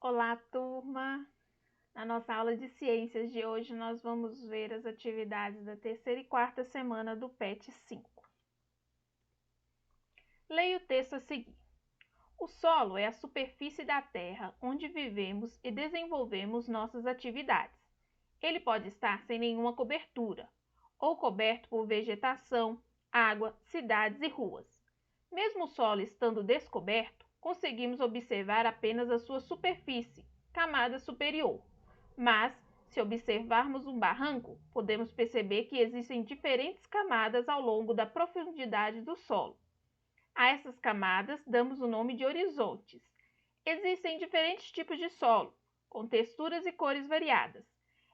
Olá, turma! Na nossa aula de ciências de hoje, nós vamos ver as atividades da terceira e quarta semana do PET 5. Leia o texto a seguir. O solo é a superfície da Terra onde vivemos e desenvolvemos nossas atividades. Ele pode estar sem nenhuma cobertura, ou coberto por vegetação, água, cidades e ruas. Mesmo o solo estando descoberto, conseguimos observar apenas a sua superfície, camada superior. Mas, se observarmos um barranco, podemos perceber que existem diferentes camadas ao longo da profundidade do solo. A essas camadas damos o nome de horizontes. Existem diferentes tipos de solo, com texturas e cores variadas.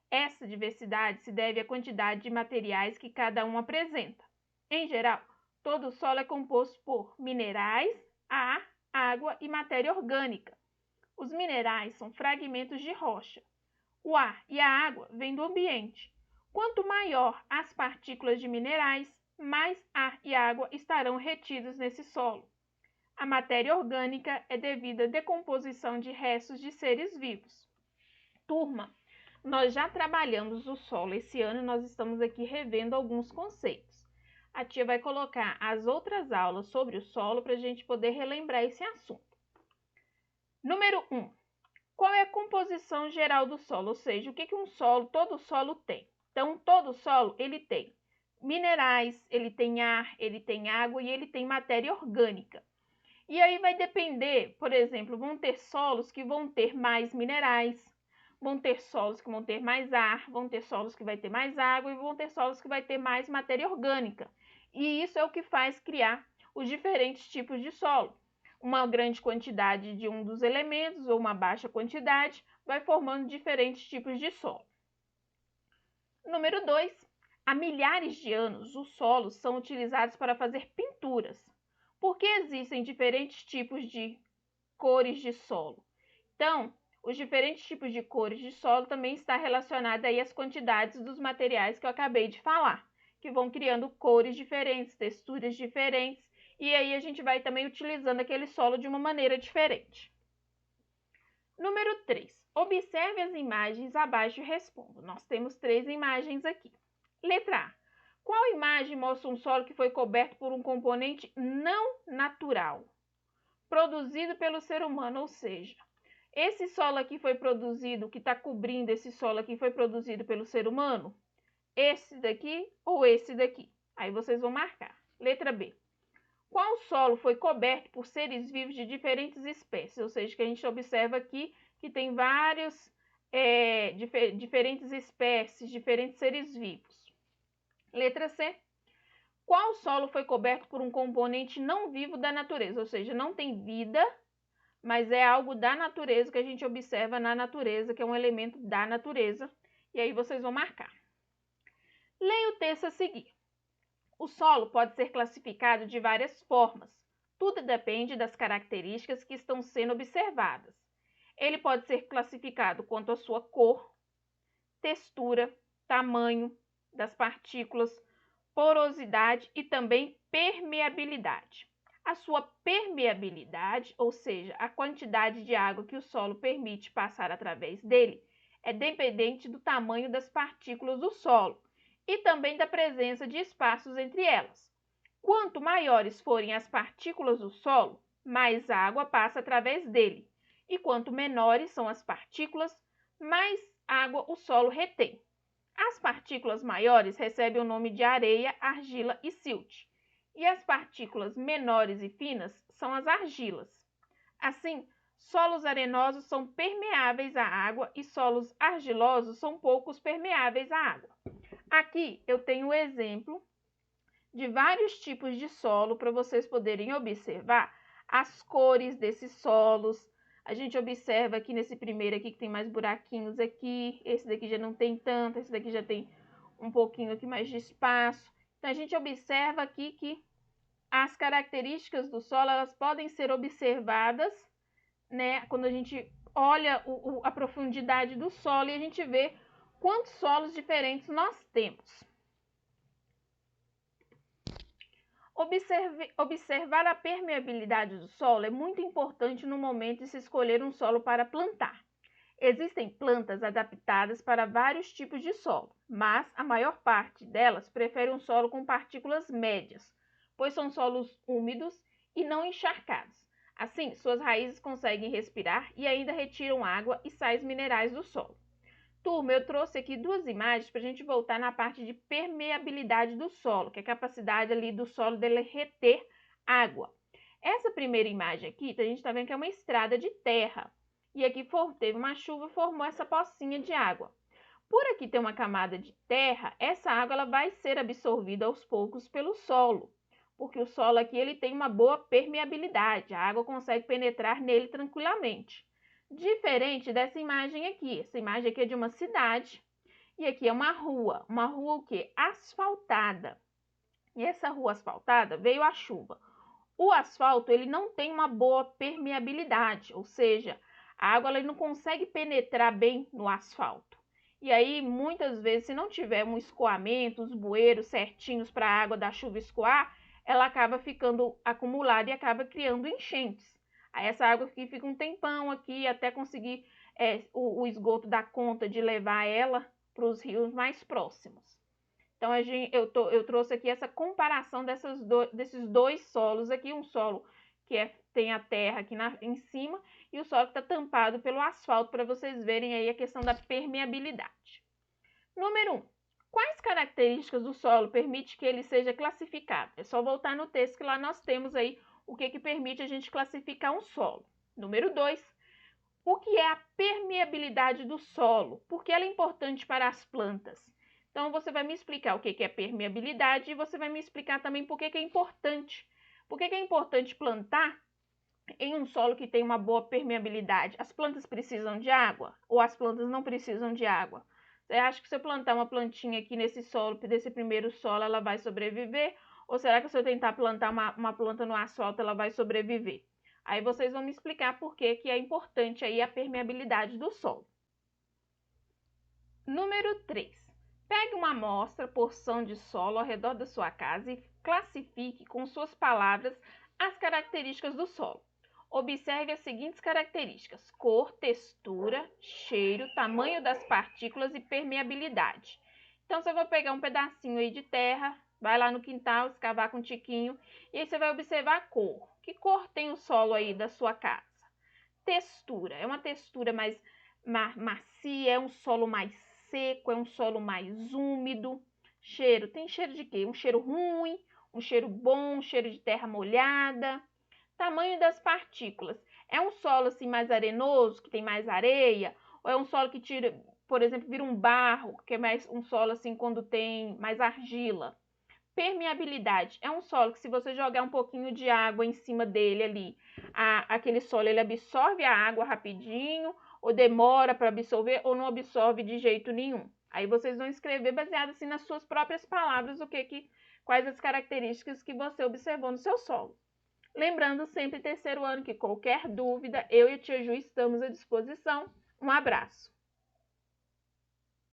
Essa diversidade se deve à quantidade de materiais que cada um apresenta. Em geral, todo o solo é composto por minerais, ar, água e matéria orgânica. Os minerais são fragmentos de rocha. O ar e a água vêm do ambiente. Quanto maior as partículas de minerais, mais ar e água estarão retidos nesse solo. A matéria orgânica é devido à decomposição de restos de seres vivos. Turma, nós já trabalhamos o solo esse ano e nós estamos aqui revendo alguns conceitos. A tia vai colocar as outras aulas sobre o solo para a gente poder relembrar esse assunto. Número 1. Qual é a composição geral do solo? Ou seja, o que um solo, todo solo tem? Então, todo solo ele tem minerais, ele tem ar, ele tem água e ele tem matéria orgânica. E aí vai depender, por exemplo, vão ter solos que vão ter mais minerais, vão ter solos que vão ter mais ar, vão ter solos que vai ter mais água e vão ter solos que vai ter mais matéria orgânica. E isso é o que faz criar os diferentes tipos de solo. Uma grande quantidade de um dos elementos ou uma baixa quantidade vai formando diferentes tipos de solo. Número 2. Há milhares de anos, os solos são utilizados para fazer pinturas. Por que existem diferentes tipos de cores de solo? Então, os diferentes tipos de cores de solo também está relacionado aí às quantidades dos materiais que eu acabei de falar, que vão criando cores diferentes, texturas diferentes, e aí a gente vai também utilizando aquele solo de uma maneira diferente. Número 3. Observe as imagens abaixo e responda. Nós temos 3 imagens aqui. Letra A. Qual imagem mostra um solo que foi coberto por um componente não natural, produzido pelo ser humano? Ou seja, esse solo aqui foi produzido, que está cobrindo esse solo aqui, foi produzido pelo ser humano? Esse daqui ou esse daqui? Aí vocês vão marcar. Letra B. Qual solo foi coberto por seres vivos de diferentes espécies? Ou seja, que a gente observa aqui que tem vários diferentes espécies, diferentes seres vivos. Letra C. Qual solo foi coberto por um componente não vivo da natureza? Ou seja, não tem vida, mas é algo da natureza que a gente observa na natureza, que é um elemento da natureza. E aí vocês vão marcar. Leia o texto a seguir. O solo pode ser classificado de várias formas. Tudo depende das características que estão sendo observadas. Ele pode ser classificado quanto à sua cor, textura, tamanho das partículas, porosidade e também permeabilidade. A sua permeabilidade, ou seja, a quantidade de água que o solo permite passar através dele, é dependente do tamanho das partículas do solo e também da presença de espaços entre elas. Quanto maiores forem as partículas do solo, mais água passa através dele, e quanto menores são as partículas, mais água o solo retém. As partículas maiores recebem o nome de areia, argila e silt, e as partículas menores e finas são as argilas. Assim, solos arenosos são permeáveis à água e solos argilosos são poucos permeáveis à água. Aqui eu tenho o exemplo de vários tipos de solo para vocês poderem observar as cores desses solos. A gente observa aqui nesse primeiro aqui que tem mais buraquinhos aqui, esse daqui já não tem tanto, esse daqui já tem um pouquinho aqui mais de espaço. Então a gente observa aqui que as características do solo, elas podem ser observadas, né, quando a gente olha a profundidade do solo e a gente vê quantos solos diferentes nós temos. Observar a permeabilidade do solo é muito importante no momento de se escolher um solo para plantar. Existem plantas adaptadas para vários tipos de solo, mas a maior parte delas prefere um solo com partículas médias, pois são solos úmidos e não encharcados. Assim, suas raízes conseguem respirar e ainda retiram água e sais minerais do solo. Turma, eu trouxe aqui duas imagens para a gente voltar na parte de permeabilidade do solo, que é a capacidade ali do solo dele reter água. Essa primeira imagem aqui, a gente está vendo que é uma estrada de terra. E aqui teve uma chuva e formou essa pocinha de água. Por aqui tem uma camada de terra, essa água ela vai ser absorvida aos poucos pelo solo, porque o solo aqui ele tem uma boa permeabilidade, a água consegue penetrar nele tranquilamente. Diferente dessa imagem aqui. Essa imagem aqui é de uma cidade e aqui é uma rua o quê? Asfaltada. E essa rua asfaltada veio a chuva. O asfalto ele não tem uma boa permeabilidade, ou seja, a água ela não consegue penetrar bem no asfalto. E aí, muitas vezes, se não tiver um escoamento, os bueiros certinhos para a água da chuva escoar, ela acaba ficando acumulada e acaba criando enchentes. Aí essa água aqui fica um tempão aqui até conseguir o esgoto dar conta de levar ela para os rios mais próximos. Então, eu trouxe aqui essa comparação desses dois solos aqui, um solo que tem a terra aqui em cima e o solo que está tampado pelo asfalto, para vocês verem aí a questão da permeabilidade. Número 1. Quais características do solo permite que ele seja classificado? É só voltar no texto que lá nós temos aí o que permite a gente classificar um solo. Número 2. O que é a permeabilidade do solo? Por que ela é importante para as plantas? Então, você vai me explicar o que é permeabilidade e você vai me explicar também por que é importante. Por que é importante plantar em um solo que tem uma boa permeabilidade? As plantas precisam de água ou as plantas não precisam de água? Você acha que se eu plantar uma plantinha aqui nesse solo, desse primeiro solo, ela vai sobreviver? Ou será que se eu tentar plantar uma planta no asfalto, ela vai sobreviver? Aí vocês vão me explicar por que é importante aí a permeabilidade do solo. Número 3. Pegue uma amostra, porção de solo ao redor da sua casa e classifique com suas palavras as características do solo. Observe as seguintes características: cor, textura, cheiro, tamanho das partículas e permeabilidade. Então, você vai pegar um pedacinho aí de terra, vai lá no quintal, escavar com um tiquinho, e aí você vai observar a cor. Que cor tem o solo aí da sua casa? Textura, é uma textura mais macia, é um solo mais seco, é um solo mais úmido. Cheiro, tem cheiro de quê? Um cheiro ruim, um cheiro bom, um cheiro de terra molhada. Tamanho das partículas, é um solo assim mais arenoso, que tem mais areia, ou é um solo que tira, por exemplo, vira um barro, que é mais um solo assim quando tem mais argila. Permeabilidade, é um solo que se você jogar um pouquinho de água em cima dele ali, aquele solo ele absorve a água rapidinho, ou demora para absorver, ou não absorve de jeito nenhum. Aí vocês vão escrever baseado assim nas suas próprias palavras quais as características que você observou no seu solo. Lembrando sempre, terceiro ano, que qualquer dúvida, eu e a tia Ju estamos à disposição. Um abraço!